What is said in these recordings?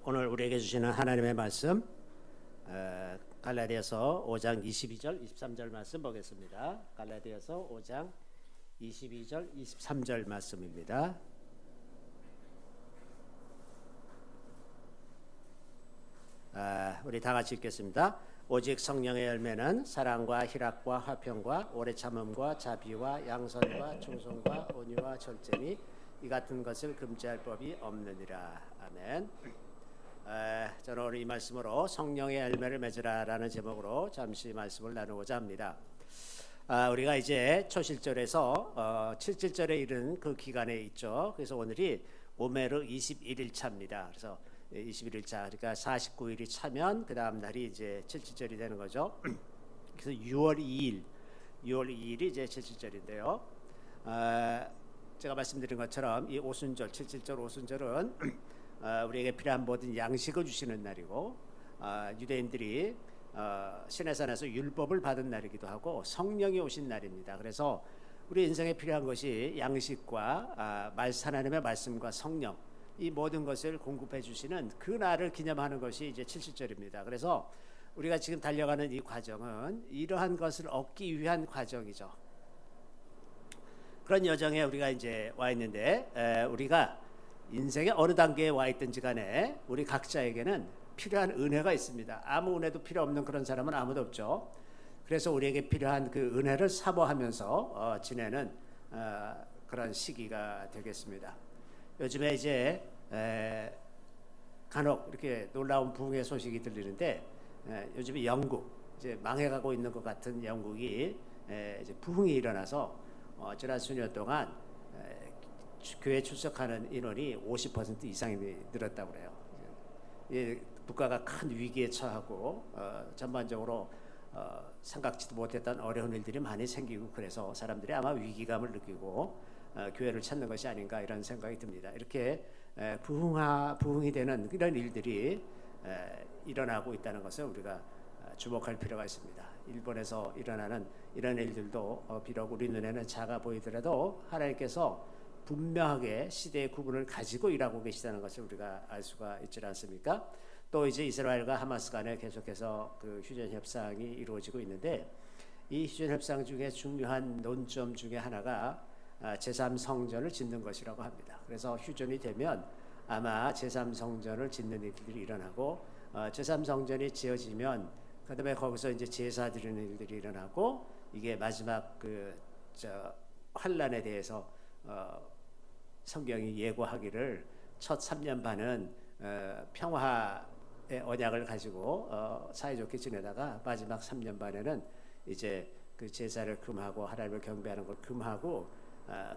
오늘 우리에게 주시는 하나님의 말씀 갈라디아서 5장 22절 23절 말씀 보겠습니다. 갈라디아서 5장 22절 23절 말씀입니다. 우리 다 같이 읽겠습니다. 오직 성령의 열매는 사랑과 희락과 화평과 오래 참음과 자비와 양선과 충성과 온유와 절제니 이 같은 것을 금지할 법이 없느니라. 아멘. 저는 오늘 이 말씀으로 성령의 열매를 맺으라라는 제목으로 잠시 말씀을 나누고자 합니다. 우리가 이제 초실절에서 7절에 이른 그 기간에 있죠. 그래서 오늘이 오메르 21일 차입니다. 그래서 21일 차, 그러니까 49일이 차면 그 다음 날이 이제 7절이 되는 거죠. 그래서 6월 2일이 이제 7절인데요. 제가 말씀드린 것처럼 이 오순절, 7절 오순절은 우리에게 필요한 모든 양식을 주시는 날이고, 유대인들이 시내산에서 율법을 받은 날이기도 하고 성령이 오신 날입니다. 그래서 우리 인생에 필요한 것이 양식과 하나님의 말씀과 성령, 이 모든 것을 공급해 주시는 그 날을 기념하는 것이 이제 70절입니다. 그래서 우리가 지금 달려가는 이 과정은 이러한 것을 얻기 위한 과정이죠. 그런 여정에 우리가 이제 와 있는데, 우리가 인생의 어느 단계에 와 있든지 간에 우리 각자에게는 필요한 은혜가 있습니다. 아무 은혜도 필요 없는 그런 사람은 아무도 없죠. 그래서 우리에게 필요한 그 은혜를 사모하면서 지내는 그런 시기가 되겠습니다. 요즘에 이제 간혹 이렇게 놀라운 부흥의 소식이 들리는데, 요즘에 영국, 이제 망해가고 있는 것 같은 영국이 이제 부흥이 일어나서 지난 수년 동안 교회 출석하는 인원이 50% 이상이 늘었다고 그래요. 국가가 큰 위기에 처하고 전반적으로 생각지도 못했던 어려운 일들이 많이 생기고, 그래서 사람들이 아마 위기감을 느끼고 교회를 찾는 것이 아닌가 이런 생각이 듭니다. 이렇게 부흥이 되는 이런 일들이 일어나고 있다는 것을 우리가 주목할 필요가 있습니다. 일본에서 일어나는 이런 일들도 비록 우리 눈에는 작아 보이더라도 하나님께서 분명하게 시대의 구분을 가지고 일하고 계시다는 것을 우리가 알 수가 있지 않습니까? 또 이제 이스라엘과 하마스 간에 계속해서 그 휴전 협상이 이루어지고 있는데, 이 휴전 협상 중에 중요한 논점 중에 하나가 제3성전을 짓는 것이라고 합니다. 그래서 휴전이 되면 아마 제3성전을 짓는 일들이 일어나고, 제3성전이 지어지면 그다음에 거기서 이제 제사 드리는 일들이 일어나고, 이게 마지막 환란에 대해서 성경이 예고하기를 첫 3년 반은 평화의 언약을 가지고 사이좋게 지내다가 마지막 3년 반에는 이제 그 제사를 금하고 하나님을 경배하는 걸 금하고,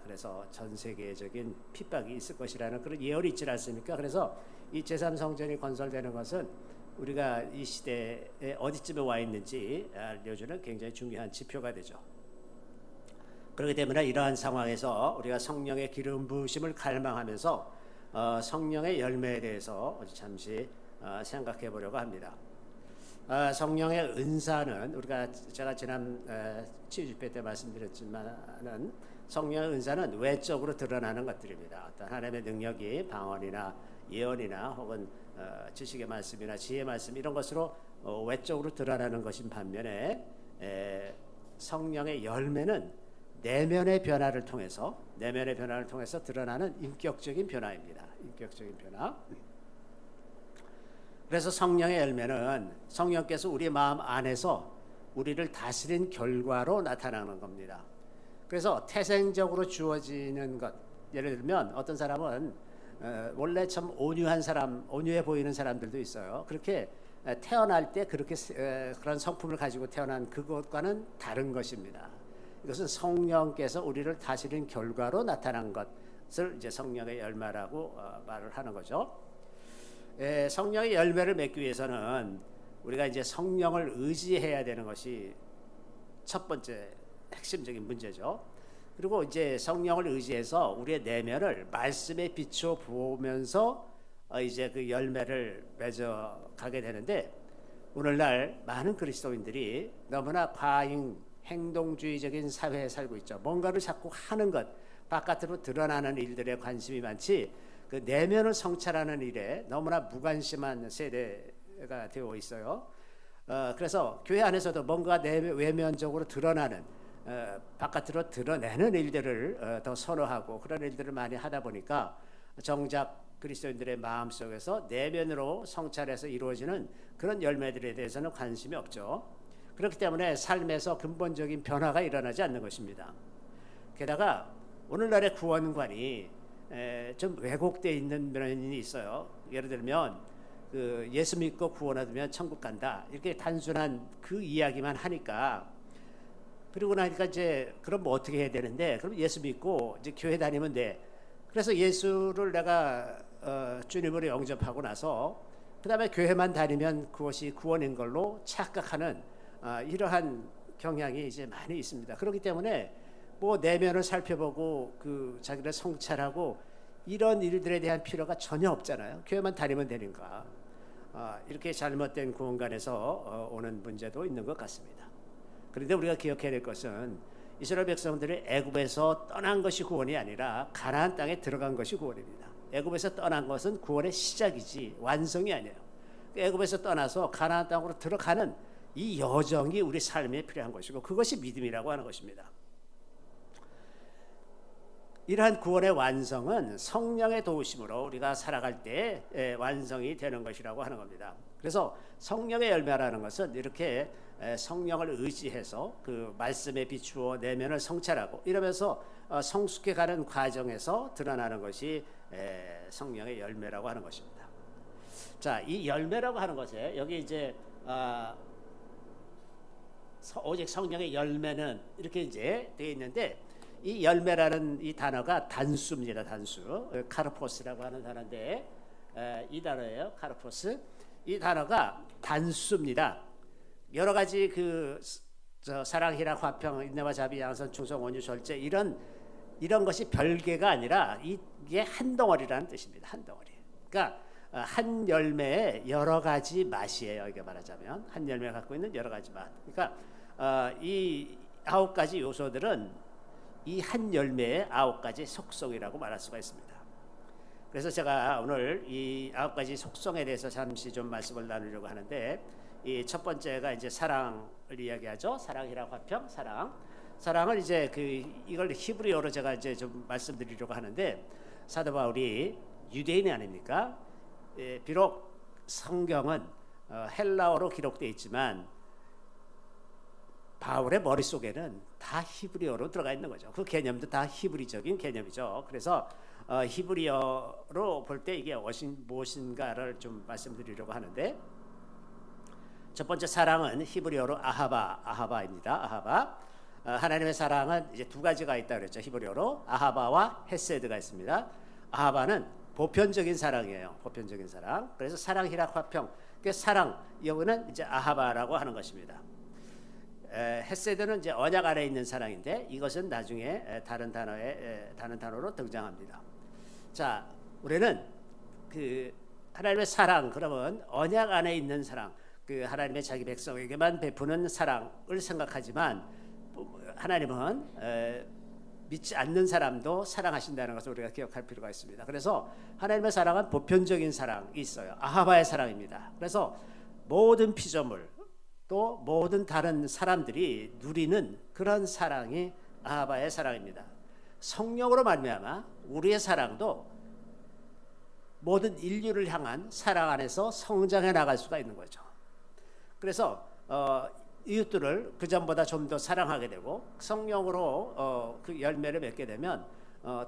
그래서 전 세계적인 핍박이 있을 것이라는 그런 예언이 있지 않습니까? 그래서 이 제3성전이 건설되는 것은 우리가 이 시대에 어디쯤에 와 있는지 알려주는 굉장히 중요한 지표가 되죠. 그렇기 때문에 이러한 상황에서 우리가 성령의 기름 부으심을 갈망하면서 성령의 열매에 대해서 잠시 생각해 보려고 합니다. 성령의 은사는 제가 지난 치유집회 때 말씀드렸지만은, 성령의 은사는 외적으로 드러나는 것들입니다. 어떤 하나님의 능력이 방언이나 예언이나 혹은 지식의 말씀이나 지혜의 말씀, 이런 것으로 외적으로 드러나는 것인 반면에, 성령의 열매는 내면의 변화를 통해서 드러나는 인격적인 변화입니다. 인격적인 변화. 그래서 성령의 열매는 성령께서 우리 마음 안에서 우리를 다스린 결과로 나타나는 겁니다. 그래서 태생적으로 주어지는 것, 예를 들면 어떤 사람은 원래 참 온유해 보이는 사람들도 있어요. 그렇게 태어날 때 그렇게 그런 성품을 가지고 태어난 그것과는 다른 것입니다. 이것은 성령께서 우리를 다스린 결과로 나타난 것을 이제 성령의 열매라고 말을 하는 거죠. 성령의 열매를 맺기 위해서는 우리가 이제 성령을 의지해야 되는 것이 첫 번째 핵심적인 문제죠. 그리고 이제 성령을 의지해서 우리의 내면을 말씀에 비춰 보면서 이제 그 열매를 맺어 가게 되는데, 오늘날 많은 그리스도인들이 너무나 과잉 행동주의적인 사회에 살고 있죠. 뭔가를 자꾸 하는 것, 바깥으로 드러나는 일들에 관심이 많지, 그 내면을 성찰하는 일에 너무나 무관심한 세대가 되어 있어요. 그래서 교회 안에서도 뭔가 외면적으로 드러나는 바깥으로 드러내는 일들을 더 선호하고 그런 일들을 많이 하다 보니까 정작 그리스도인들의 마음속에서 내면으로 성찰해서 이루어지는 그런 열매들에 대해서는 관심이 없죠. 그렇기 때문에 삶에서 근본적인 변화가 일어나지 않는 것입니다. 게다가 오늘날의 구원관이 좀 왜곡되어 있는 면이 있어요. 예를 들면 그 예수 믿고 구원 얻으면 천국 간다 이렇게 단순한 그 이야기만 하니까, 그리고 나니까 이제 그럼 뭐 어떻게 해야 되는데, 그럼 예수 믿고 이제 교회 다니면 돼. 그래서 예수를 내가 주님으로 영접하고 나서 그 다음에 교회만 다니면 그것이 구원인 걸로 착각하는 이러한 경향이 이제 많이 있습니다. 그렇기 때문에 뭐 내면을 살펴보고 그 자기를 성찰하고 이런 일들에 대한 필요가 전혀 없잖아요. 교회만 다니면 되니까. 이렇게 잘못된 구원관에서 오는 문제도 있는 것 같습니다. 그런데 우리가 기억해야 될 것은 이스라엘 백성들이 애굽에서 떠난 것이 구원이 아니라 가나안 땅에 들어간 것이 구원입니다. 애굽에서 떠난 것은 구원의 시작이지 완성이 아니에요. 애굽에서 떠나서 가나안 땅으로 들어가는 이 여정이 우리 삶에 필요한 것이고 그것이 믿음이라고 하는 것입니다. 이러한 구원의 완성은 성령의 도우심으로 우리가 살아갈 때 완성이 되는 것이라고 하는 겁니다. 그래서 성령의 열매라는 것은 이렇게 성령을 의지해서 그 말씀에 비추어 내면을 성찰하고 이러면서 성숙해 가는 과정에서 드러나는 것이 성령의 열매라고 하는 것입니다. 자, 이 열매라고 하는 것에 여기 이제 오직 성령의 열매는 이렇게 이제 되어 있는데, 이 열매라는 이 단어가 단수입니다. 단수. 카르포스라고 하는 단어인데 이 단어예요. 카르포스. 이 단어가 단수입니다. 여러 가지 사랑, 희락, 화평, 인내와 자비, 양선, 충성, 온유, 절제 이런 것이 별개가 아니라 이게 한 덩어리라는 뜻입니다. 한 덩어리. 그러니까 한 열매에 여러 가지 맛이에요. 이게 말하자면 한 열매가 갖고 있는 여러 가지 맛. 그러니까 이 9가지 요소들은 이 한 열매의 9가지 속성이라고 말할 수가 있습니다. 그래서 제가 오늘 이 9가지 속성에 대해서 잠시 좀 말씀을 나누려고 하는데, 이 첫 번째가 이제 사랑을 이야기하죠. 사랑, 희락, 화평, 사랑. 사랑을 이제 이걸 히브리어로 제가 이제 좀 말씀드리려고 하는데, 사도 바울이 유대인이 아닙니까? 비록 성경은 헬라어로 기록되어 있지만 바울의 머릿속에는 다 히브리어로 들어가 있는 거죠. 그 개념도 다 히브리적인 개념이죠. 그래서 히브리어로 볼 때 이게 무엇인가를 좀 말씀드리려고 하는데, 첫 번째 사랑은 히브리어로 아하바입니다. 아하바. 하나님의 사랑은 이제 두 가지가 있다 그랬죠. 히브리어로 아하바와 헤세드가 있습니다. 아하바는 보편적인 사랑이에요. 보편적인 사랑. 그래서 사랑, 희락, 화평. 그 사랑 여기는 이제 아하바라고 하는 것입니다. 헤세드는 이제 언약 아래 있는 사랑인데 이것은 나중에 다른 단어로 등장합니다. 자, 우리는 그 하나님의 사랑, 그러면 언약 안에 있는 사랑, 그 하나님의 자기 백성에게만 베푸는 사랑을 생각하지만 하나님은 믿지 않는 사람도 사랑하신다는 것을 우리가 기억할 필요가 있습니다. 그래서 하나님의 사랑은 보편적인 사랑이 있어요. 아하바의 사랑입니다. 그래서 모든 피조물 또 모든 다른 사람들이 누리는 그런 사랑이 아하바의 사랑입니다. 성령으로 말미암아 우리의 사랑도 모든 인류를 향한 사랑 안에서 성장해 나갈 수가 있는 거죠. 그래서 이웃들을 그전보다 좀 더 사랑하게 되고 성령으로 그 열매를 맺게 되면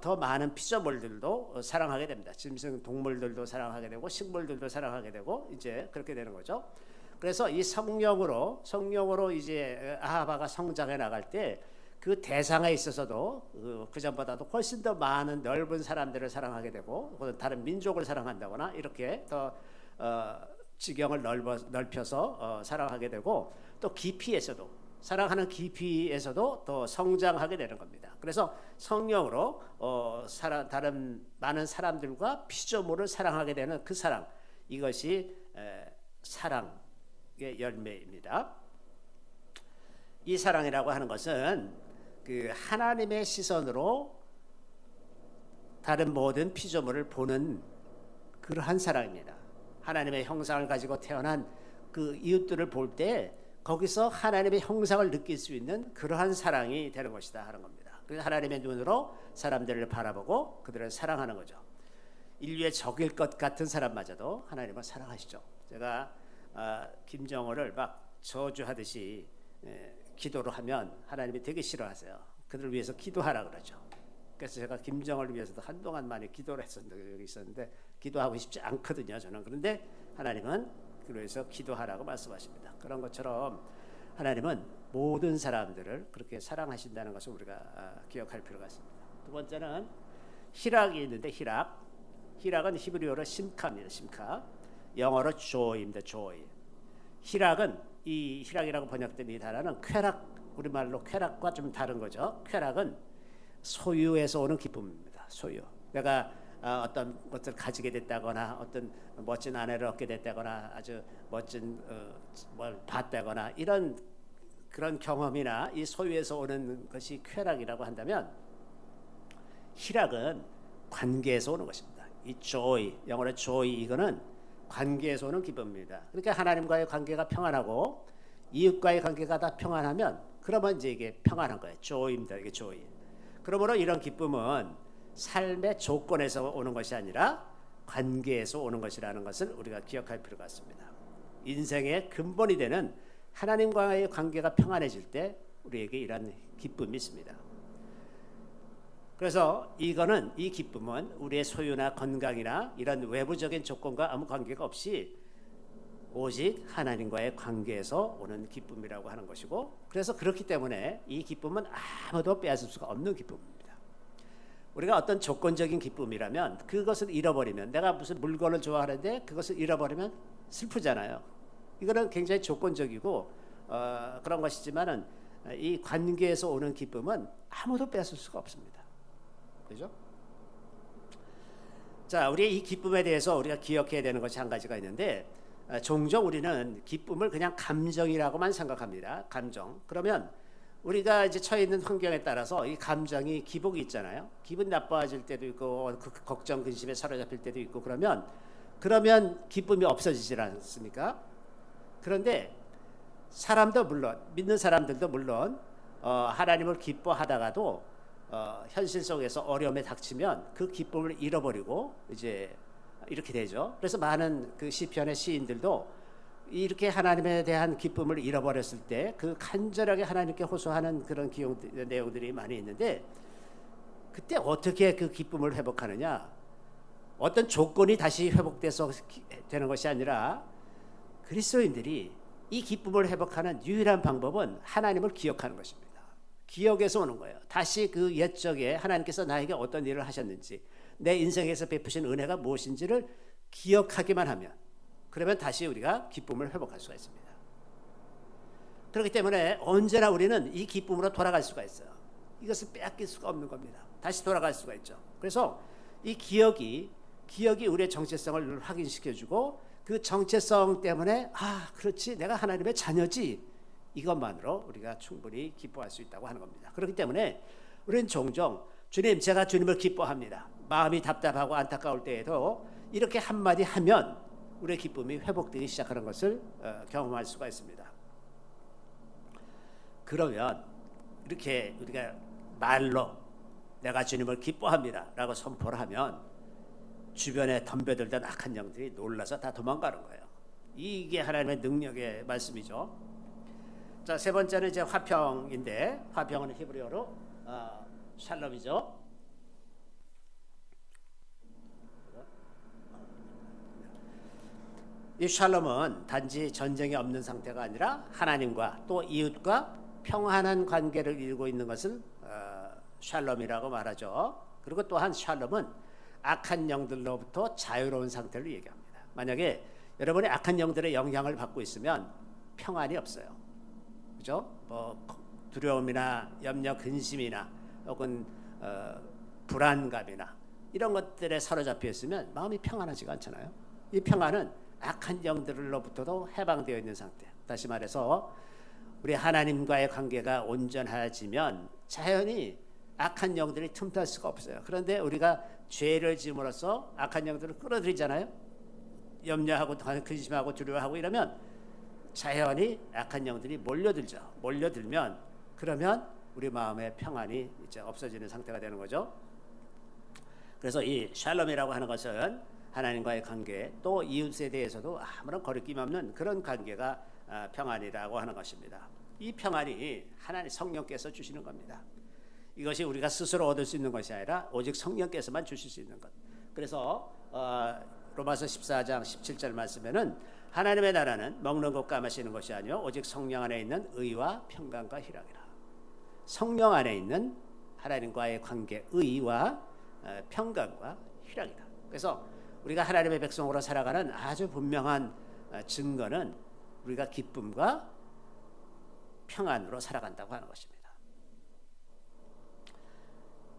더 많은 피조물들도 사랑하게 됩니다. 짐승 동물들도 사랑하게 되고 식물들도 사랑하게 되고 이제 그렇게 되는 거죠. 그래서 이 성령으로 이제 아하바가 성장해 나갈 때 그 대상에 있어서도 그전보다도 훨씬 더 많은 넓은 사람들을 사랑하게 되고 다른 민족을 사랑한다거나 이렇게 더 지경을 넓혀서 사랑하게 되고, 또 깊이에서도 사랑하는 깊이에서도 더 성장하게 되는 겁니다. 그래서 성령으로 다른 많은 사람들과 피조물을 사랑하게 되는 그 사랑, 이것이 사랑의 열매입니다. 이 사랑이라고 하는 것은 그 하나님의 시선으로 다른 모든 피조물을 보는 그러한 사랑입니다. 하나님의 형상을 가지고 태어난 그 이웃들을 볼 때 거기서 하나님의 형상을 느낄 수 있는 그러한 사랑이 되는 것이다 하는 겁니다. 그래서 하나님의 눈으로 사람들을 바라보고 그들을 사랑하는 거죠. 인류의 적일 것 같은 사람마저도 하나님은 사랑하시죠. 제가 김정은을 막 저주하듯이 기도를 하면 하나님이 되게 싫어하세요. 그들을 위해서 기도하라 그러죠. 그래서 제가 김정은을 위해서도 한동안 많이 기도를 했었는데 기도하고 싶지 않거든요. 저는. 그런데 하나님은 그래서 기도하라고 말씀하십니다. 그런 것처럼 하나님은 모든 사람들을 그렇게 사랑하신다는 것을 우리가 기억할 필요가 있습니다. 두 번째는 희락이 있는데 희락은 히브리어로 심카입니다. 심카. 영어로 joy입니다. joy. 희락은 이 희락이라고 번역된 이 단어는 쾌락, 우리말로 쾌락과 좀 다른 거죠. 쾌락은 소유에서 오는 기쁨입니다. 소유. 내가 어떤 것을 가지게 됐다거나 어떤 멋진 아내를 얻게 됐다거나 아주 멋진 뭘 봤다거나 이런 그런 경험이나 이 소유에서 오는 것이 쾌락이라고 한다면 희락은 관계에서 오는 것입니다. 이 joy, 영어로 joy 이거는 관계에서 오는 기쁨입니다. 그러니까 하나님과의 관계가 평안하고 이웃과의 관계가 다 평안하면 그러면 이제 이게 평안한 거예요. joy입니다. 이게 joy. 그러므로 이런 기쁨은 삶의 조건에서 오는 것이 아니라 관계에서 오는 것이라는 것을 우리가 기억할 필요가 있습니다. 인생의 근본이 되는 하나님과의 관계가 평안해질 때 우리에게 이런 기쁨이 있습니다. 그래서 이 기쁨은 우리의 소유나 건강이나 이런 외부적인 조건과 아무 관계가 없이 오직 하나님과의 관계에서 오는 기쁨이라고 하는 것이고, 그래서 그렇기 때문에 이 기쁨은 아무도 빼앗을 수가 없는 기쁨입니다. 우리가 어떤 조건적인 기쁨이라면 그것을 잃어버리면, 내가 무슨 물건을 좋아하는데 그것을 잃어버리면 슬프잖아요. 이거는 굉장히 조건적이고 그런 것이지만은 이 관계에서 오는 기쁨은 아무도 빼앗을 수가 없습니다. 그죠? 자, 우리 이 기쁨에 대해서 우리가 기억해야 되는 것이 한 가지가 있는데, 종종 우리는 기쁨을 그냥 감정이라고만 생각합니다. 감정. 그러면 우리가 이제 처해 있는 환경에 따라서 이 감정이 기복이 있잖아요. 기분 나빠질 때도 있고 걱정 근심에 사로잡힐 때도 있고 그러면 기쁨이 없어지질 않습니까? 그런데 사람도 물론 믿는 사람들도 물론 하나님을 기뻐하다가도 현실 속에서 어려움에 닥치면 그 기쁨을 잃어버리고 이제 이렇게 되죠. 그래서 많은 그 시편의 시인들도 이렇게 하나님에 대한 기쁨을 잃어버렸을 때 그 간절하게 하나님께 호소하는 그런 내용들이 많이 있는데, 그때 어떻게 그 기쁨을 회복하느냐? 어떤 조건이 다시 회복돼서 되는 것이 아니라 그리스도인들이 이 기쁨을 회복하는 유일한 방법은 하나님을 기억하는 것입니다. 기억에서 오는 거예요. 다시 그 옛적에 하나님께서 나에게 어떤 일을 하셨는지, 내 인생에서 베푸신 은혜가 무엇인지를 기억하기만 하면, 그러면 다시 우리가 기쁨을 회복할 수가 있습니다. 그렇기 때문에 언제나 우리는 이 기쁨으로 돌아갈 수가 있어요. 이것을 빼앗길 수가 없는 겁니다. 다시 돌아갈 수가 있죠. 그래서 이 기억이 우리의 정체성을 확인시켜주고, 그 정체성 때문에 그렇지, 내가 하나님의 자녀지, 이것만으로 우리가 충분히 기뻐할 수 있다고 하는 겁니다. 그렇기 때문에 우리는 종종 주님, 제가 주님을 기뻐합니다. 마음이 답답하고 안타까울 때에도 이렇게 한마디 하면 우리의 기쁨이 회복되기 시작하는 것을 경험할 수가 있습니다. 그러면 이렇게 우리가 말로 내가 주님을 기뻐합니다 라고 선포를 하면 주변에 덤벼들던 악한 영들이 놀라서 다 도망가는 거예요. 이게 하나님의 능력의 말씀이죠. 자, 세 번째는 이제 화평인데, 화평은 히브리어로 샬롬이죠. 이 샬롬은 단지 전쟁이 없는 상태가 아니라 하나님과 또 이웃과 평안한 관계를 이루고 있는 것을 샬롬이라고 말하죠. 그리고 또한 샬롬은 악한 영들로부터 자유로운 상태를 얘기합니다. 만약에 여러분이 악한 영들의 영향을 받고 있으면 평안이 없어요. 그죠? 두려움이나 염려, 근심이나 혹은 불안감이나 이런 것들에 사로잡혀 있으면 마음이 평안하지가 않잖아요. 이 평안은 악한 영들로부터도 해방되어 있는 상태. 다시 말해서 우리 하나님과의 관계가 온전해지면 자연히 악한 영들이 틈탈 수가 없어요. 그런데 우리가 죄를 지음으로써 악한 영들을 끌어들이잖아요. 염려하고 근심하고 두려워하고 이러면 자연히 악한 영들이 몰려들죠. 몰려들면 그러면 우리 마음의 평안이 이제 없어지는 상태가 되는 거죠. 그래서 이 샬롬이라고 하는 것은 하나님과의 관계, 또 이웃에 대해서도 아무런 거리낌 없는 그런 관계가 평안이라고 하는 것입니다. 이 평안이 하나님 성령께서 주시는 겁니다. 이것이 우리가 스스로 얻을 수 있는 것이 아니라 오직 성령께서만 주실 수 있는 것. 그래서 로마서 14장 17절 말씀에는 하나님의 나라는 먹는 것과 마시는 것이 아니요 오직 성령 안에 있는 의와 평강과 희락이라. 성령 안에 있는 하나님과의 관계, 의와 평강과 희락이다. 그래서 우리가 하나님의 백성으로 살아가는 아주 분명한 증거는 우리가 기쁨과 평안으로 살아간다고 하는 것입니다.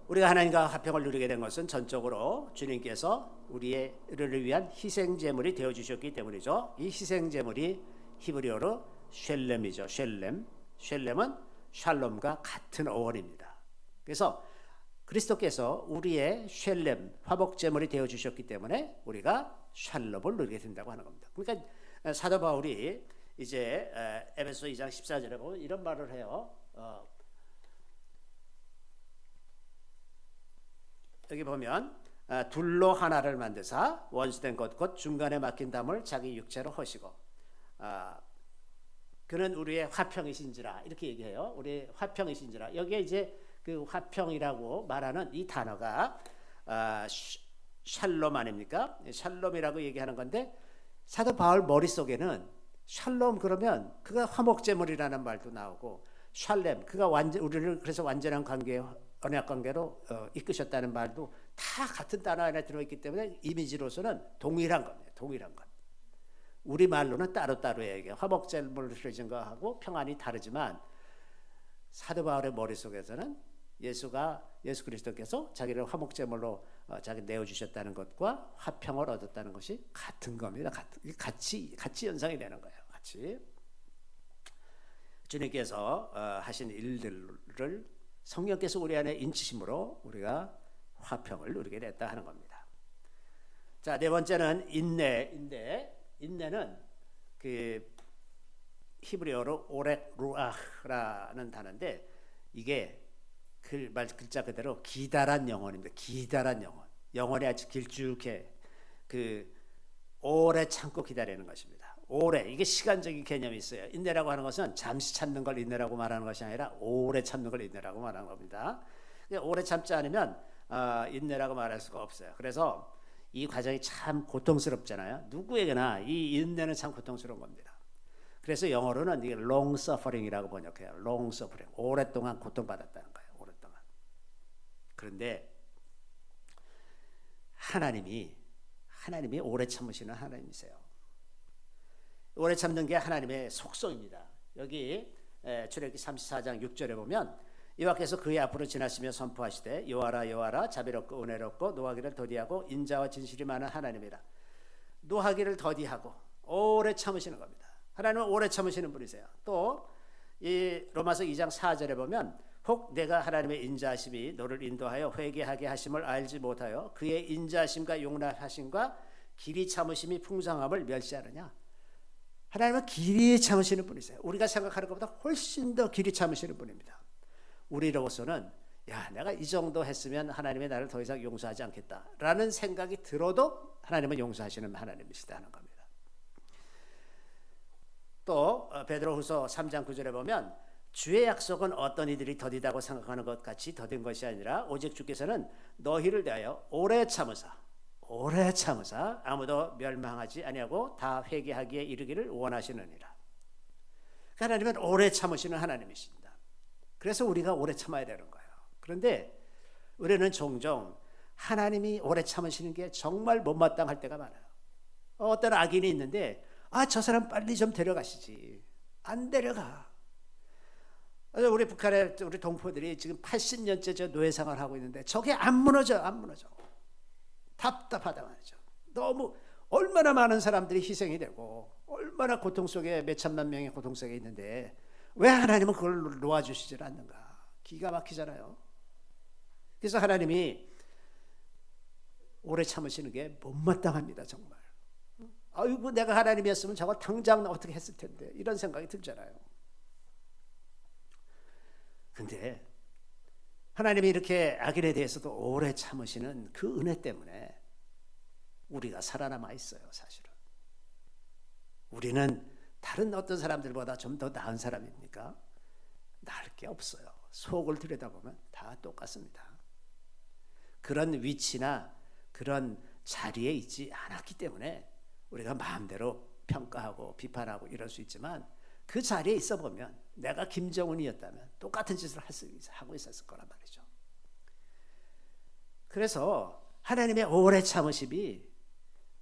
우리가 하나님과 화평을 누리게 된 것은 전적으로 주님께서 우리를 위한 희생 제물이 되어 주셨기 때문이죠. 이 희생 제물이 히브리어로 쉘렘이죠. 쉘렘. 쉘렘은 샬롬과 같은 어원입니다. 그래서 그리스도께서 우리의 쉘렘 화목 제물이 되어 주셨기 때문에 우리가 샬롬을 누리게 된다고 하는 겁니다. 그러니까 사도 바울이 이제 에베소 2장 14절에 보면 이런 말을 해요. 여기 보면 둘로 하나를 만드사 원수된 것 곧 중간에 막힌 담을 자기 육체로 허시고 그는 우리의 화평이신지라 이렇게 얘기해요. 우리 화평이신지라. 여기에 이제 그 화평이라고 말하는 이 단어가 샬롬 아닙니까? 샬롬이라고 얘기하는 건데 사도 바울 머릿속에는 샬롬 그러면 그가 화목제물이라는 말도 나오고 샬렘 그가 우리를 그래서 완전한 관계 언약 관계로 이끄셨다는 말도 다 같은 단어 안에 들어있기 때문에 이미지로서는 동일한 겁니다. 동일한 것. 우리 말로는 따로따로 얘기해요. 화목제물을 드리는 거하고 평안이 다르지만 사도 바울의 머릿속에서는 예수 그리스도께서 자기를 화목제물로 자기 내어주셨다는 것과 화평을 얻었다는 것이 같은 겁니다. 같이 연상이 되는 거예요. 같이 주님께서 하신 일들을 성령께서 우리 안에 인치심으로 우리가 화평을 누리게 됐다 하는 겁니다. 자, 네 번째는 인내는 그 히브리어로 오렉 루아흐라는 단어인데 이게 글자 그대로 기다란 영혼입니다. 기다란 영혼. 영혼이 아주 길쭉해 오래 참고 기다리는 것입니다. 오래 이게 시간적인 개념이 있어요. 인내라고 하는 것은 잠시 참는 걸 인내라고 말하는 것이 아니라 오래 참는 걸 인내라고 말하는 겁니다. 오래 참지 않으면 인내라고 말할 수가 없어요. 그래서 이 과정이 참 고통스럽잖아요. 누구에게나 이 인내는 참 고통스러운 겁니다. 그래서 영어로는 이게 long suffering이라고 번역해요. long suffering. 오랫동안 고통받았다는 거예요. 오랫동안. 그런데 하나님이 오래 참으시는 하나님이세요. 오래 참는 게 하나님의 속성입니다. 여기 출애굽기 34장 6절에 보면 여호와께서 그의 앞으로 지나시며 선포하시되 여호와라 여호와라 자비롭고 은혜롭고 노하기를 더디하고 인자와 진실이 많은 하나님이라. 노하기를 더디하고 오래 참으시는 겁니다. 하나님은 오래 참으시는 분이세요. 또 이 로마서 2장 4절에 보면 혹 내가 하나님의 인자하심이 너를 인도하여 회개하게 하심을 알지 못하여 그의 인자하심과 용납하심과 길이 참으심이 풍성함을 멸시하느냐. 하나님은 길이 참으시는 분이세요. 우리가 생각하는 것보다 훨씬 더 길이 참으시는 분입니다. 우리로서는 내가 이 정도 했으면 하나님이 나를 더 이상 용서하지 않겠다라는 생각이 들어도 하나님은 용서하시는 하나님이시다 하는 겁니다. 또 베드로후서 3장 9절에 보면 주의 약속은 어떤 이들이 더디다고 생각하는 것 같이 더딘 것이 아니라 오직 주께서는 너희를 대하여 오래 참으사 아무도 멸망하지 아니하고 다 회개하기에 이르기를 원하시느니라. 하나님은 오래 참으시는 하나님이십니다. 그래서 우리가 오래 참아야 되는 거예요. 그런데 우리는 종종 하나님이 오래 참으시는 게 정말 못마땅할 때가 많아요. 어떤 악인이 있는데 저 사람 빨리 좀 데려가시지. 안 데려가. 우리 북한의 우리 동포들이 지금 80년째 저 노예 생활을 하고 있는데 저게 안 무너져. 답답하다 말이죠. 너무 얼마나 많은 사람들이 희생이 되고 얼마나 고통 속에 몇천만 명의 고통 속에 있는데 왜 하나님은 그걸 놓아주시질 않는가. 기가 막히잖아요. 그래서 하나님이 오래 참으시는 게 못마땅합니다. 정말. 아이고 내가 하나님이었으면 저걸 당장 어떻게 했을 텐데 이런 생각이 들잖아요. 근데 하나님이 이렇게 악인에 대해서도 오래 참으시는 그 은혜 때문에 우리가 살아남아 있어요. 사실은 우리는 다른 어떤 사람들보다 좀 더 나은 사람입니까? 나을 게 없어요. 속을 들여다보면 다 똑같습니다. 그런 위치나 그런 자리에 있지 않았기 때문에 우리가 마음대로 평가하고 비판하고 이럴 수 있지만 그 자리에 있어 보면 내가 김정은이었다면 똑같은 짓을 하고 있었을 거란 말이죠. 그래서 하나님의 오래 참으심이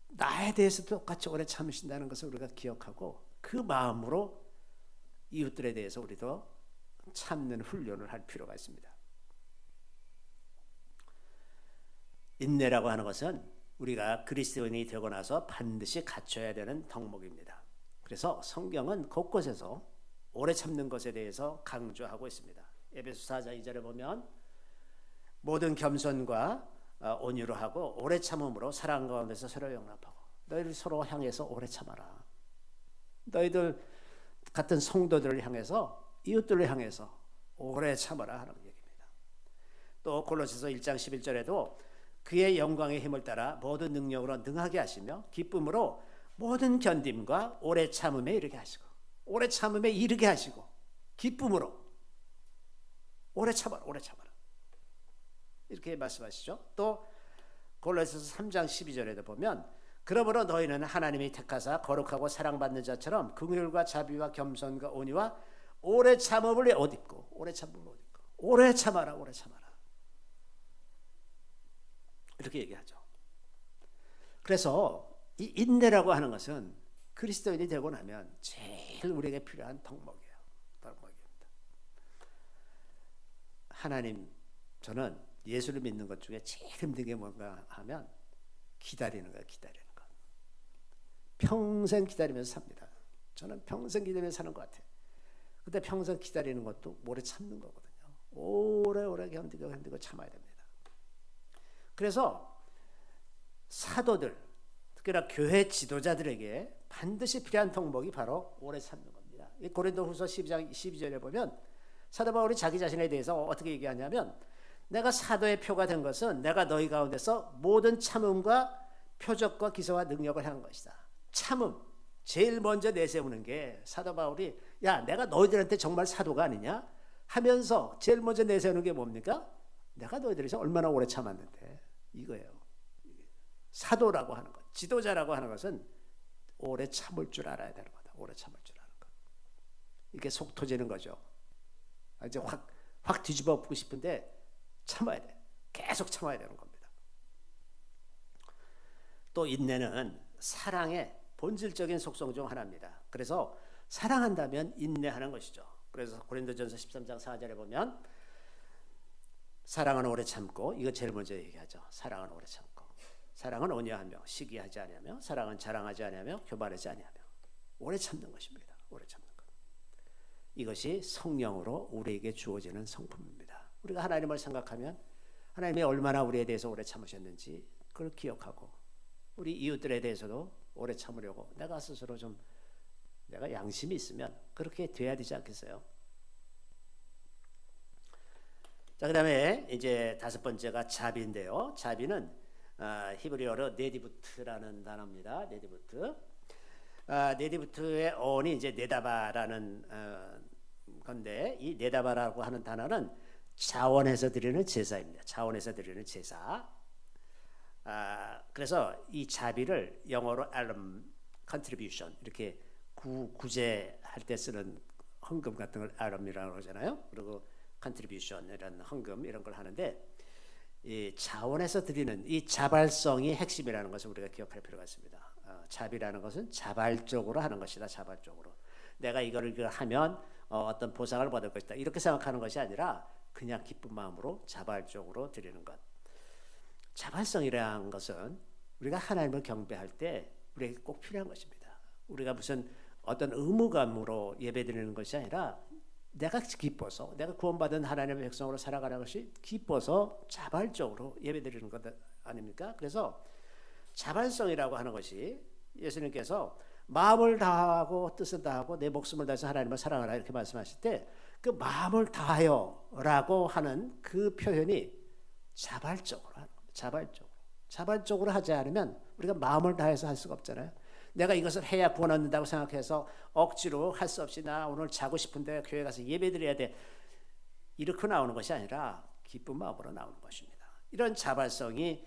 나에 대해서 똑같이 오래 참으신다는 것을 우리가 기억하고 그 마음으로 이웃들에 대해서 우리도 참는 훈련을 할 필요가 있습니다. 인내라고 하는 것은 우리가 그리스도인이 되고 나서 반드시 갖춰야 되는 덕목입니다. 그래서 성경은 곳곳에서 오래 참는 것에 대해서 강조하고 있습니다. 에베소 4장 2절에 보면 모든 겸손과 온유로 하고 오래 참음으로 사랑 가운데서 서로 용납하고 너희들 서로 향해서 오래 참아라. 너희들 같은 성도들을 향해서 이웃들을 향해서 오래 참아라 하는 얘기입니다. 또 골로새서 1장 11절에도 그의 영광의 힘을 따라 모든 능력으로 능하게 하시며 기쁨으로 모든 견딤과 오래 참음에 이르게 하시고 오래 참음에 이르게 하시고 기쁨으로 오래 참아라 오래 참아라 이렇게 말씀하시죠. 또 골로새서 3장 12절에도 보면 그러므로 너희는 하나님이 택하사 거룩하고 사랑받는 자처럼 긍휼과 자비와 겸손과 온유와 오래 참음을 옷 입고 오래 참음을 옷 입고 오래 참아라 오래 참아라 이렇게 얘기하죠. 그래서 이 인내라고 하는 것은 그리스도인이 되고 나면 제일 우리에게 필요한 덕목이에요. 덕목입니다. 하나님, 저는 예수를 믿는 것 중에 제일 힘든 게 뭔가 하면 기다리는 거예요. 기다리는 거. 평생 기다리면서 삽니다. 저는 평생 기다리면서 사는 것 같아요. 근데 평생 기다리는 것도 오래 참는 거거든요. 오래오래 견디고 참아야 됩니다. 그래서 사도들, 특히나 교회 지도자들에게 반드시 필요한 덕목이 바로 오래 참는 겁니다. 고린도후서 12장 12절에 보면 사도 바울이 자기 자신에 대해서 어떻게 얘기하냐면 내가 사도의 표가 된 것은 내가 너희 가운데서 모든 참음과 표적과 기사와 능력을 한 것이다. 참음, 제일 먼저 내세우는 게 사도 바울이 야 내가 너희들한테 정말 사도가 아니냐 하면서 제일 먼저 내세우는 게 뭡니까? 내가 너희들에서 얼마나 오래 참았는데 이거예요. 사도라고 하는 것, 지도자라고 하는 것은 오래 참을 줄 알아야 되는 거다. 오래 참을 줄 아는 것. 이게 속 터지는 거죠. 이제 확 뒤집어 엎고 싶은데 참아야 돼. 계속 참아야 되는 겁니다. 또 인내는 사랑의 본질적인 속성 중 하나입니다. 그래서 사랑한다면 인내하는 것이죠. 그래서 고린도전서 13장 4절에 보면 사랑은 오래 참고 이거 제일 먼저 얘기하죠. 사랑은 오래 참고 사랑은 온유하며 시기하지 아니하며 사랑은 자랑하지 아니하며 교만하지 아니하며 오래 참는 것입니다. 오래 참는 것. 이것이 성령으로 우리에게 주어지는 성품입니다. 우리가 하나님을 생각하면 하나님이 얼마나 우리에 대해서 오래 참으셨는지 그걸 기억하고 우리 이웃들에 대해서도 오래 참으려고 내가 스스로 좀 내가 양심이 있으면 그렇게 돼야 되지 않겠어요? 자, 그다음에 이제 다섯 번째가 자비인데요. 자비는 히브리어로 네디부트라는 단어입니다. 네디부트. 네디부트의 어원이 이제 네다바라는 건데 이 네다바라고 하는 단어는 자원해서 드리는 제사입니다. 자원해서 드리는 제사. 그래서 이 자비를 영어로 alm, contribution 이렇게 구제할 때 쓰는 헌금 같은 걸 alm이라고 그러잖아요. 그리고 contribution 이런 헌금 이런 걸 하는데 이 자원해서 드리는 이 자발성이 핵심이라는 것을 우리가 기억할 필요가 있습니다. 자비라는 것은 자발적으로 하는 것이다. 자발적으로 내가 이거를 하면 어떤 보상을 받을 것이다 이렇게 생각하는 것이 아니라 그냥 기쁜 마음으로 자발적으로 드리는 것. 자발성이라는 것은 우리가 하나님을 경배할 때 우리에게 꼭 필요한 것입니다. 우리가 무슨 어떤 의무감으로 예배드리는 것이 아니라 내가 기뻐서 내가 구원받은 하나님의 백성으로 살아가는 것이 기뻐서 자발적으로 예배드리는 것 아닙니까? 그래서 자발성이라고 하는 것이 예수님께서 마음을 다하고 뜻을 다하고 내 목숨을 다해서 하나님을 사랑하라 이렇게 말씀하실 때 그 마음을 다하여라고 하는 그 표현이 자발적으로 하는 겁니다. 자발적으로 하지 않으면 우리가 마음을 다해서 할 수가 없잖아요. 내가 이것을 해야 구원 얻는다고 생각해서 억지로 할 수 없이 나 오늘 자고 싶은데 교회 가서 예배드려야 돼 이렇게 나오는 것이 아니라 기쁜 마음으로 나오는 것입니다. 이런 자발성이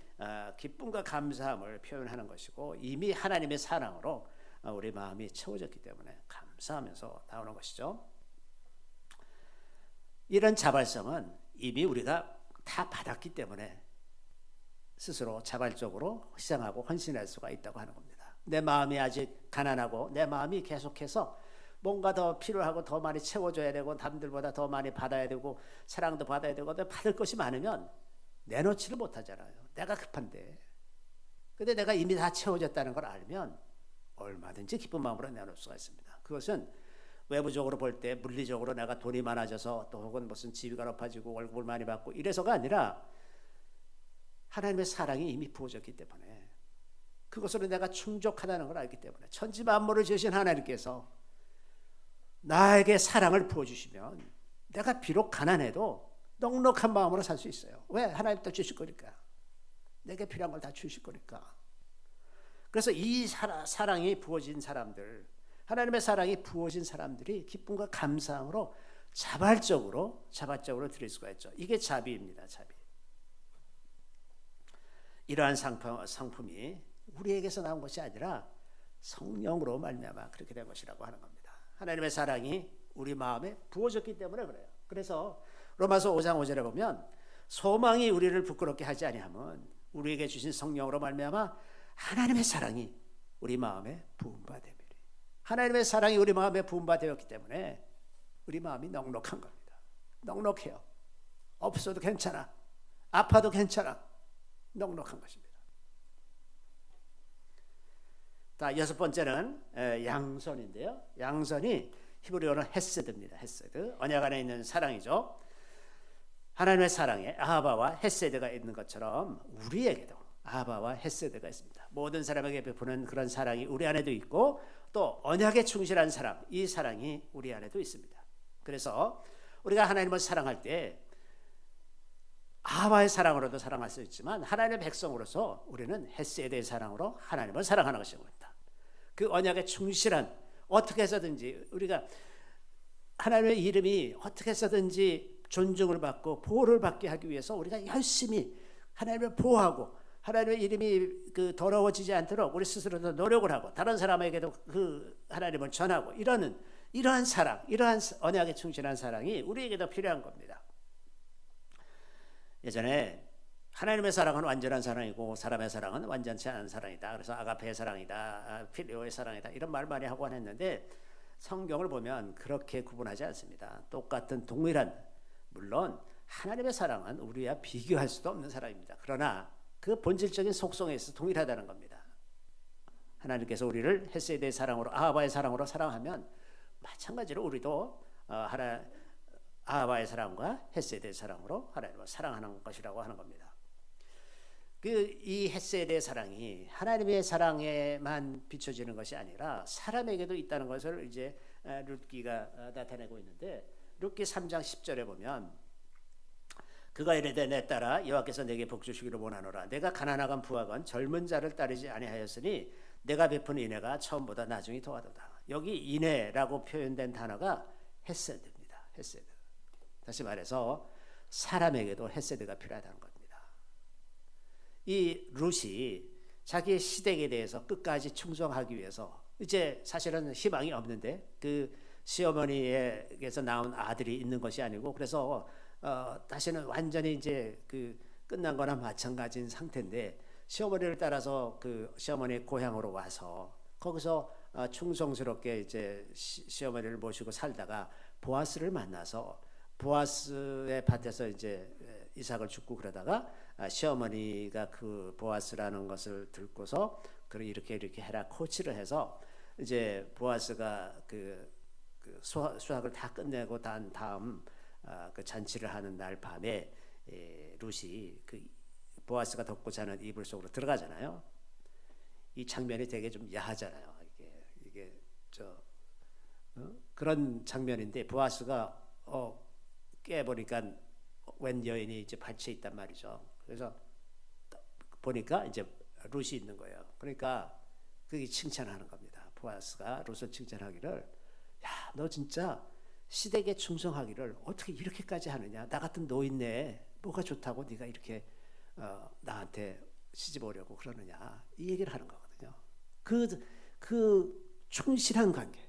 기쁨과 감사함을 표현하는 것이고 이미 하나님의 사랑으로 우리 마음이 채워졌기 때문에 감사하면서 나오는 것이죠. 이런 자발성은 이미 우리가 다 받았기 때문에 스스로 자발적으로 희생하고 헌신할 수가 있다고 하는 겁니다. 내 마음이 아직 가난하고 내 마음이 계속해서 뭔가 더 필요하고 더 많이 채워줘야 되고 남들보다 더 많이 받아야 되고 사랑도 받아야 되고 받을 것이 많으면 내놓지를 못하잖아요. 내가 급한데. 근데 내가 이미 다 채워졌다는 걸 알면 얼마든지 기쁜 마음으로 내놓을 수가 있습니다. 그것은 외부적으로 볼 때 물리적으로 내가 돈이 많아져서 또 혹은 무슨 지위가 높아지고 월급을 많이 받고 이래서가 아니라 하나님의 사랑이 이미 부어졌기 때문에 그것으로 내가 충족하다는 걸 알기 때문에 천지 만물을 지으신 하나님께서 나에게 사랑을 부어주시면 내가 비록 가난해도 넉넉한 마음으로 살 수 있어요. 왜? 하나님 또 주실 거니까. 내게 필요한 걸 다 주실 거니까. 그래서 이 사랑이 부어진 사람들, 하나님의 사랑이 부어진 사람들이 기쁨과 감사함으로 자발적으로 드릴 수가 있죠. 이게 자비입니다. 자비. 이러한 상품이 우리에게서 나온 것이 아니라 성령으로 말미암아 그렇게 된 것이라고 하는 겁니다. 하나님의 사랑이 우리 마음에 부어졌기 때문에 그래요. 그래서 로마서 5장 5절에 보면 소망이 우리를 부끄럽게 하지 아니함은 우리에게 주신 성령으로 말미암아 하나님의 사랑이 우리 마음에 부음받음이니. 하나님의 사랑이 우리 마음에 부음받았기 때문에 우리 마음이 넉넉한 겁니다. 넉넉해요. 없어도 괜찮아. 아파도 괜찮아. 넉넉한 것입니다. 자, 여섯 번째는 양선인데요. 양선이 히브리어로 헤세드입니다. 헤세드. 언약 안에 있는 사랑이죠. 하나님의 사랑에 아하바와 헤세드가 있는 것처럼 우리에게도 아하바와 헤세드가 있습니다. 모든 사람에게 베푸는 그런 사랑이 우리 안에도 있고 또 언약에 충실한 사람, 이 사랑이 우리 안에도 있습니다. 그래서 우리가 하나님을 사랑할 때 아하바의 사랑으로도 사랑할 수 있지만 하나님의 백성으로서 우리는 헤세드의 사랑으로 하나님을 사랑하는 것입니다. 그 언약에 충실한 어떻게 해서든지 우리가 하나님의 이름이 어떻게 해서든지 존중을 받고 보호를 받게 하기 위해서 우리가 열심히 하나님을 보호하고 하나님의 이름이 더러워지지 않도록 우리 스스로도 노력을 하고 다른 사람에게도 그 하나님을 전하고 이러한 사랑, 이러한 언약에 충실한 사랑이 우리에게도 필요한 겁니다. 예전에 하나님의 사랑은 완전한 사랑이고 사람의 사랑은 완전치 않은 사랑이다. 그래서 아가페의 사랑이다, 필리오의 사랑이다 이런 말 많이 하고 했는데 성경을 보면 그렇게 구분하지 않습니다. 똑같은 동일한, 물론 하나님의 사랑은 우리와 비교할 수도 없는 사랑입니다. 그러나 그 본질적인 속성에 있어서 동일하다는 겁니다. 하나님께서 우리를 헤세드의 사랑으로, 아하바의 사랑으로 사랑하면 마찬가지로 우리도 아하바의 사랑과 헤세드의 사랑으로 하나님을 사랑하는 것이라고 하는 겁니다. 이 헤세드의 사랑이 하나님의 사랑에만 비춰지는 것이 아니라 사람에게도 있다는 것을 이제 룻기가 나타내고 있는데, 룻기 3장 10절에 보면 그가 이르되 내 딸아 여호와께서 내게 복 주시기를 원하노라. 내가 가난하건 부하건 젊은 자를 따르지 아니하였으니 내가 베푼 인애가 처음보다 나중이 더하도다. 여기 인애라고 표현된 단어가 헤세드입니다. 헤세드. 다시 말해서 사람에게도 헤세드가 필요하다는 겁니다. 이 룻이 자기의 시댁에 대해서 끝까지 충성하기 위해서 이제 사실은 희망이 없는데 그 시어머니에게서 나온 아들이 있는 것이 아니고 그래서 다시는 완전히 이제 끝난 거나 마찬가지인 상태인데 시어머니를 따라서 그 시어머니의 고향으로 와서 거기서 충성스럽게 이제 시어머니를 모시고 살다가 보아스를 만나서 보아스의 밭에서 이제 이삭을 줍고 그러다가 시어머니가 그 보아스라는 것을 듣고서 이렇게 해라 코치를 해서 이제 보아스가 그 수확을 다 끝내고 난 다음 그 잔치를 하는 날 밤에 룻이 그 보아스가 덮고 자는 이불 속으로 들어가잖아요. 이 장면이 되게 좀 야하잖아요. 이게 그런 장면인데 보아스가 깨보니까 웬 여인이 이제 밭에 있단 말이죠. 그래서 보니까 이제 룻이 있는 거예요. 그러니까 그게 칭찬하는 겁니다. 보아스가 룻을 칭찬하기를, 야, 너 진짜 시댁에 충성하기를 어떻게 이렇게까지 하느냐? 나 같은 노인네 뭐가 좋다고 네가 이렇게 나한테 시집 오려고 그러느냐? 이 얘기를 하는 거거든요. 그 충실한 관계,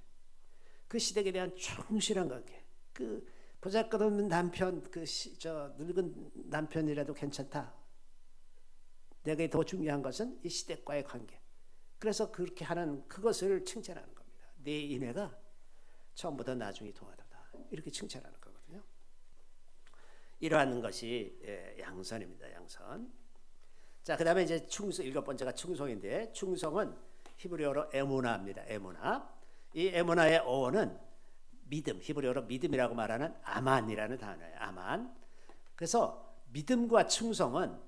그 시댁에 대한 충실한 관계, 그 보잘것없는 남편, 늙은 남편이라도 괜찮다. 내가 더 중요한 것은 이 시댁과의 관계. 그래서 그렇게 하는 그것을 칭찬하는 겁니다. 내 이내가 처음보다 나중이 동하다. 이렇게 칭찬하는 거거든요. 이러한 것이 양선입니다. 양선. 자, 그다음에 이제 일곱 번째가 충성인데, 충성은 히브리어로 에무나입니다. 에무나. 이 에무나의 어원은 믿음, 히브리어로 믿음이라고 말하는 아만이라는 단어예요. 아만. 그래서 믿음과 충성은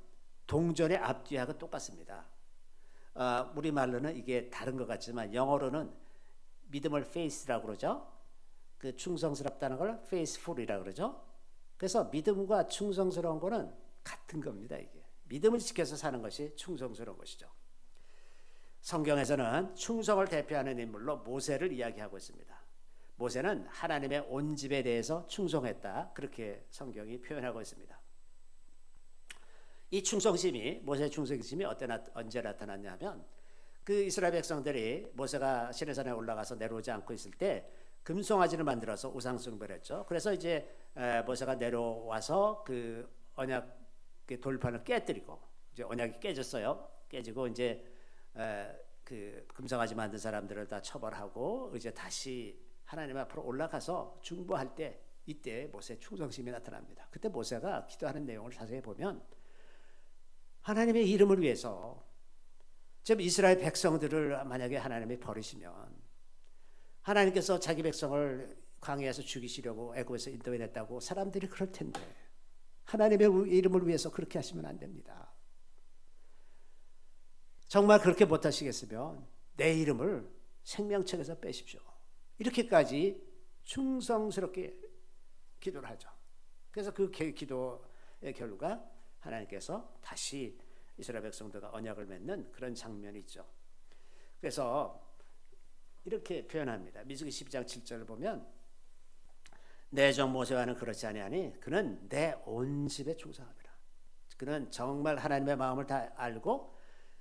동전의 앞뒤하고 똑같습니다. 우리 말로는 이게 다른 것 같지만 영어로는 믿음을 faith라고 그러죠. 그 충성스럽다는 걸 faithful이라고 그러죠. 그래서 믿음과 충성스러운 거는 같은 겁니다. 이게 믿음을 지켜서 사는 것이 충성스러운 것이죠. 성경에서는 충성을 대표하는 인물로 모세를 이야기하고 있습니다. 모세는 하나님의 온 집에 대해서 충성했다. 그렇게 성경이 표현하고 있습니다. 이 충성심이, 모세의 충성심이 언제 나타났냐 하면, 그 이스라엘 백성들이 모세가 시내산에 올라가서 내려오지 않고 있을 때 금송아지를 만들어서 우상숭배를 했죠. 그래서 이제 모세가 내려와서 그 언약 돌판을 깨뜨리고, 이제 언약이 깨졌어요. 깨지고 이제 그 금송아지 만든 사람들을 다 처벌하고 이제 다시 하나님 앞으로 올라가서 중보할 때, 이때 모세의 충성심이 나타납니다. 그때 모세가 기도하는 내용을 자세히 보면, 하나님의 이름을 위해서, 지금 이스라엘 백성들을 만약에 하나님이 버리시면, 하나님께서 자기 백성을 광야에서 죽이시려고 애굽에서 인도해냈다고 사람들이 그럴 텐데, 하나님의 이름을 위해서 그렇게 하시면 안 됩니다. 정말 그렇게 못하시겠으면 내 이름을 생명책에서 빼십시오. 이렇게까지 충성스럽게 기도를 하죠. 그래서 그 기도의 결과 하나님께서 다시 이스라엘 백성들과 언약을 맺는 그런 장면이 있죠. 그래서 이렇게 표현합니다. 민수기 12장 7절을 보면, 내 종 모세와는 그렇지 아니하니 그는 내 온 집에 충성합니다. 그는 정말 하나님의 마음을 다 알고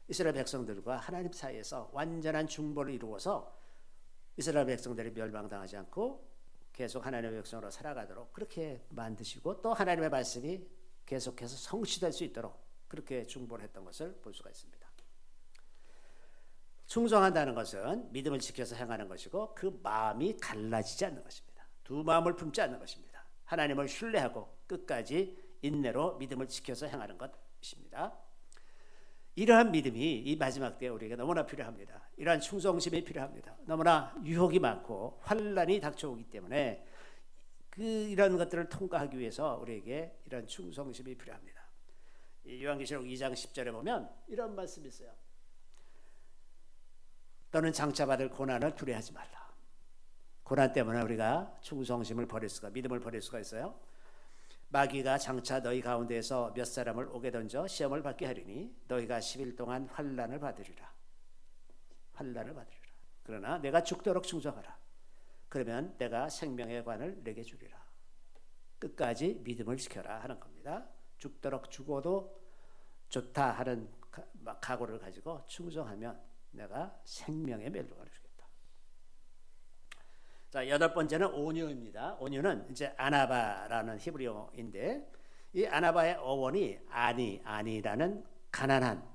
이스라엘 백성들과 하나님 사이에서 완전한 중보를 이루어서 이스라엘 백성들이 멸망당하지 않고 계속 하나님의 백성으로 살아가도록 그렇게 만드시고, 또 하나님의 말씀이 계속해서 성취될 수 있도록 그렇게 중보를 했던 것을 볼 수가 있습니다. 충성한다는 것은 믿음을 지켜서 행하는 것이고, 그 마음이 갈라지지 않는 것입니다. 두 마음을 품지 않는 것입니다. 하나님을 신뢰하고 끝까지 인내로 믿음을 지켜서 행하는 것입니다. 이러한 믿음이 이 마지막 때에 우리에게 너무나 필요합니다. 이러한 충성심이 필요합니다. 너무나 유혹이 많고 환난이 닥쳐오기 때문에 이런 것들을 통과하기 위해서 우리에게 이런 충성심이 필요합니다. 요한계시록 2장 10절에 보면 이런 말씀이 있어요. 너는 장차 받을 고난을 두려워하지 말라. 고난 때문에 우리가 충성심을 버릴 수가, 믿음을 버릴 수가 있어요. 마귀가 장차 너희 가운데에서 몇 사람을 오게 던져 시험을 받게 하리니 너희가 10일 동안 환난을 받으리라. 환난을 받으리라. 그러나 내가 죽도록 충성하라. 그러면 내가 생명의 관을 내게 주리라. 끝까지 믿음을 지켜라 하는 겁니다. 죽도록 죽어도 좋다 하는 각오를 가지고 충성하면 내가 생명의 멸류관을 주겠다. 자, 여덟 번째는 온유입니다. 온유는 이제 아나바라는 히브리어인데, 이 아나바의 어원이 아니라는 가난한,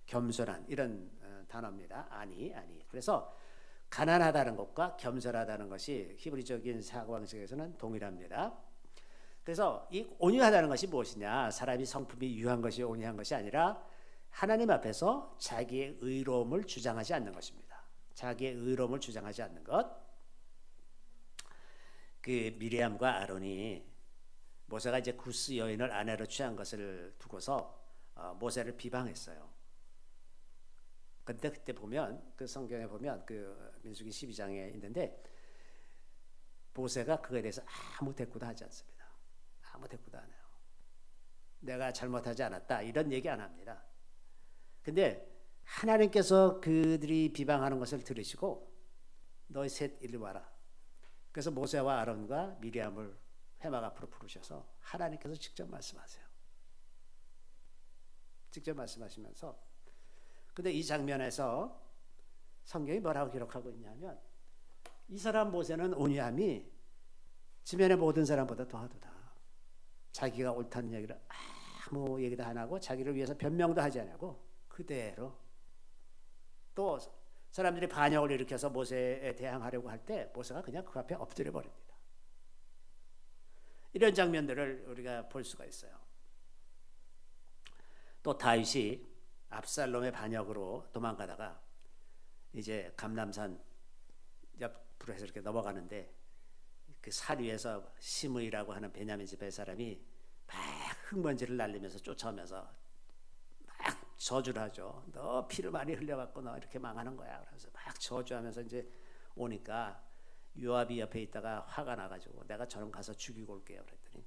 겸손한 이런 단어입니다. 아니. 그래서 가난하다는 것과 겸손하다는 것이 히브리적인 사고방식에서는 동일합니다. 그래서 이 온유하다는 것이 무엇이냐? 사람이 성품이 유한 것이 온유한 것이 아니라 하나님 앞에서 자기의 의로움을 주장하지 않는 것입니다. 자기의 의로움을 주장하지 않는 것. 그 미리암과 아론이 모세가 이제 구스 여인을 아내로 취한 것을 두고서 모세를 비방했어요. 근데 그때 보면 그 성경에 보면 그 민수기 12장에 있는데 모세가 그거에 대해서 아무 대꾸도 하지 않습니다. 아무 대꾸도 안 해요. 내가 잘못하지 않았다 이런 얘기 안 합니다. 근데 하나님께서 그들이 비방하는 것을 들으시고 너희 셋 이리 와라. 그래서 모세와 아론과 미리암을 회막 앞으로 부르셔서 하나님께서 직접 말씀하세요. 직접 말씀하시면서 근데 이 장면에서 성경이 뭐라고 기록하고 있냐면 이 사람 모세는 온유함이 지면의 모든 사람보다 더하도다. 자기가 옳다는 얘기를 아무 얘기도 안 하고 자기를 위해서 변명도 하지 않고 그대로 또 사람들이 반역을 일으켜서 모세에 대항하려고 할 때 모세가 그냥 그 앞에 엎드려 버립니다. 이런 장면들을 우리가 볼 수가 있어요. 또 다윗이 압살롬의 반역으로 도망가다가 이제 감람산 옆으로 해서 이렇게 넘어가는데 그 산 위에서 시므이라고 하는 베냐민 지파의 사람이 막 흙먼지를 날리면서 쫓아오면서 막 저주를 하죠. 너 피를 많이 흘려갖고 너 이렇게 망하는 거야. 그래서 막 저주하면서 이제 오니까 요압이 옆에 있다가 화가 나가지고 내가 저런 가서 죽이고 올게요. 그랬더니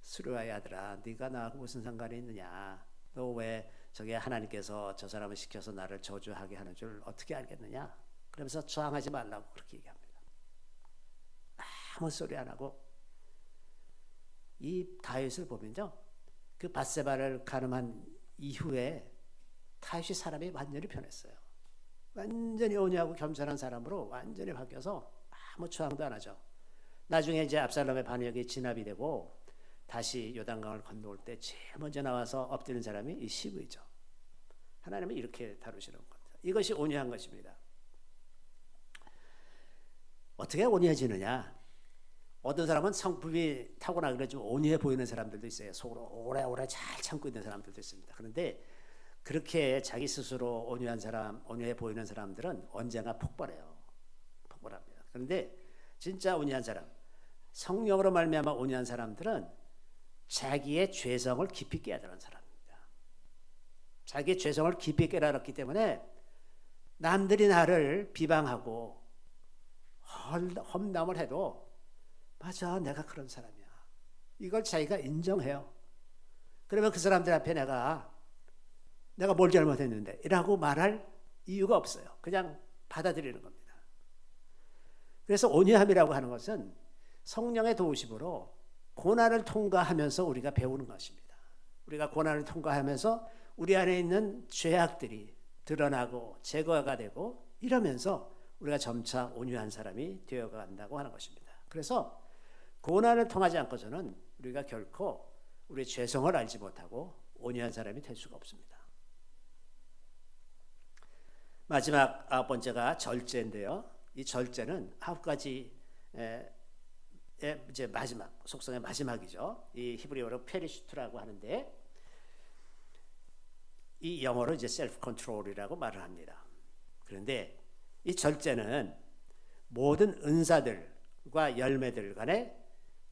수르야의 아들아, 네가 나하고 무슨 상관이 있느냐? 너 왜 저게 하나님께서 저 사람을 시켜서 나를 저주하게 하는 줄 어떻게 알겠느냐? 그러면서 저항하지 말라고 그렇게 얘기합니다. 아무 소리 안 하고 이 다윗을 보면요, 그 밧세바를 가늠한 이후에 다윗이 사람이 완전히 변했어요. 완전히 온유하고 겸손한 사람으로 완전히 바뀌어서 아무 저항도 안 하죠. 나중에 이제 압살롬의 반역이 진압이 되고 다시 요단강을 건너올 때 제일 먼저 나와서 엎드리는 사람이 이 시므이죠. 하나님은 이렇게 다루시는 겁니다. 이것이 온유한 것입니다. 어떻게 온유해지느냐? 어떤 사람은 성품이 타고나기로 좀 온유해 보이는 사람들도 있어요. 속으로 오래오래 잘 참고 있는 사람들도 있습니다. 그런데 그렇게 자기 스스로 온유한 사람, 온유해 보이는 사람들은 언젠가 폭발해요. 폭발합니다. 그런데 진짜 온유한 사람, 성령으로 말미암아 온유한 사람들은 자기의 죄성을 깊이 깨달은 사람입니다. 자기의 죄성을 깊이 깨달았기 때문에 남들이 나를 비방하고 험담을 해도 맞아, 내가 그런 사람이야. 이걸 자기가 인정해요. 그러면 그 사람들 앞에 내가 뭘 잘못했는데 이라고 말할 이유가 없어요. 그냥 받아들이는 겁니다. 그래서 온유함이라고 하는 것은 성령의 도우심으로 고난을 통과하면서 우리가 배우는 것입니다. 우리가 고난을 통과하면서 우리 안에 있는 죄악들이 드러나고 제거가 되고 이러면서 우리가 점차 온유한 사람이 되어간다고 하는 것입니다. 그래서 고난을 통하지 않고서는 우리가 결코 우리의 죄성을 알지 못하고 온유한 사람이 될 수가 없습니다. 마지막 9번째가 절제인데요. 이 절제는 9가지 이제 마지막 속성의 마지막이죠. 이 히브리어로 페리슈트라고 하는데 이 영어로 이제 셀프 컨트롤이라고 말을 합니다. 그런데 이 절제는 모든 은사들과 열매들 간의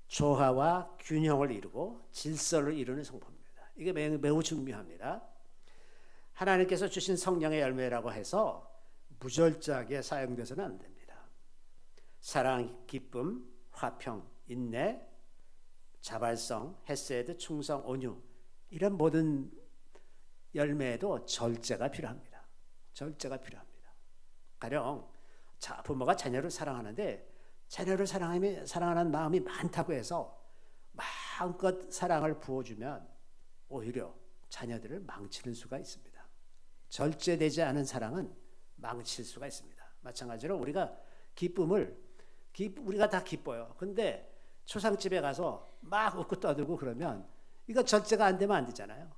조화와 균형을 이루고 질서를 이루는 성품입니다. 이게 매우 중요합니다. 하나님께서 주신 성령의 열매라고 해서 무절제하게 사용돼서는 안 됩니다. 사랑, 기쁨, 화평, 인내, 자발성, 헤세드, 충성, 온유 이런 모든 열매에도 절제가 필요합니다. 절제가 필요합니다. 가령 부모가 자녀를 사랑하는데 자녀를 사랑하는 마음이 많다고 해서 마음껏 사랑을 부어주면 오히려 자녀들을 망치는 수가 있습니다. 절제되지 않은 사랑은 망칠 수가 있습니다. 마찬가지로 우리가 우리가 다 기뻐요. 근데 초상집에 가서 막 웃고 떠들고 그러면 이거 절제가 안 되면 안 되잖아요.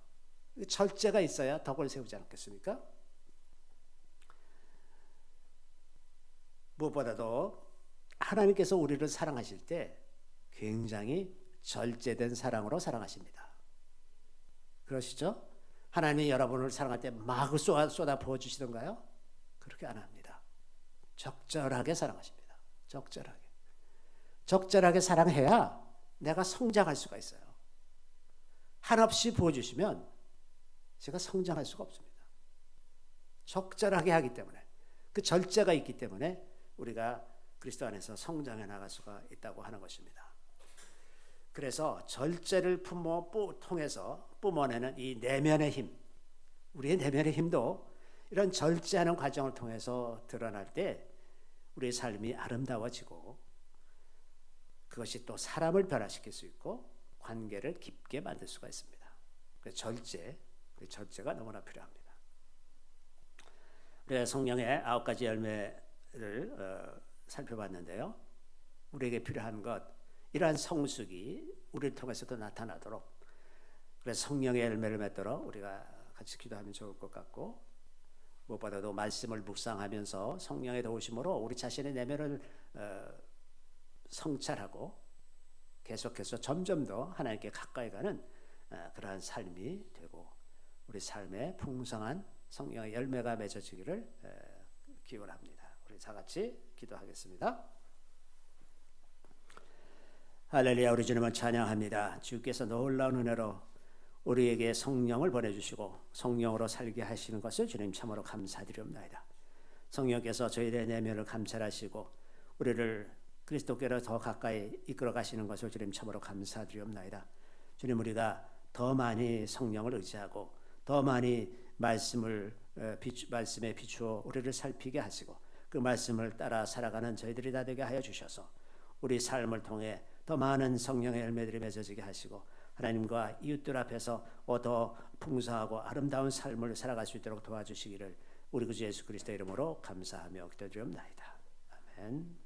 절제가 있어야 덕을 세우지 않겠습니까? 무엇보다도 하나님께서 우리를 사랑하실 때 굉장히 절제된 사랑으로 사랑하십니다. 그러시죠? 하나님이 여러분을 사랑할 때 막 쏟아 부어주시던가요? 그렇게 안 합니다. 적절하게 사랑하십니다. 적절하게 사랑해야 내가 성장할 수가 있어요. 한없이 부어주시면 제가 성장할 수가 없습니다. 적절하게 하기 때문에, 그 절제가 있기 때문에 우리가 그리스도 안에서 성장해 나갈 수가 있다고 하는 것입니다. 그래서 절제를 통해서 뿜어내는 이 내면의 힘, 우리의 내면의 힘도 이런 절제하는 과정을 통해서 드러날 때 우리의 삶이 아름다워지고, 그것이 또 사람을 변화시킬 수 있고 관계를 깊게 만들 수가 있습니다. 절제가 너무나 필요합니다. 우리가 성령의 9가지 열매를 살펴봤는데요. 우리에게 필요한 것, 이러한 성숙이 우리를 통해서도 나타나도록, 그래서 성령의 열매를 맺도록 우리가 같이 기도하면 좋을 것 같고, 무엇보다도 말씀을 묵상하면서 성령의 도우심으로 우리 자신의 내면을 성찰하고 계속해서 점점 더 하나님께 가까이 가는 그러한 삶이 되고, 우리 삶에 풍성한 성령의 열매가 맺어지기를 기원합니다. 우리 다 같이 기도하겠습니다. 할렐루야. 우리 주님을 찬양합니다. 주께서 놀라운 은혜로 우리에게 성령을 보내주시고 성령으로 살게 하시는 것을 주님 참으로 감사드리옵나이다. 성령께서 저희의 내면을 감찰하시고 우리를 그리스도께로 더 가까이 이끌어 가시는 것을 주님 참으로 감사드리옵나이다. 주님, 우리가 더 많이 성령을 의지하고 더 많이 말씀에 비추어 우리를 살피게 하시고 그 말씀을 따라 살아가는 저희들이 다 되게 하여 주셔서 우리 삶을 통해 더 많은 성령의 열매들이 맺어지게 하시고 하나님과 이웃들 앞에서 더 풍성하고 아름다운 삶을 살아갈 수 있도록 도와주시기를 우리 구주 예수 그리스도의 이름으로 감사하며 기도드리옵나이다. 아멘.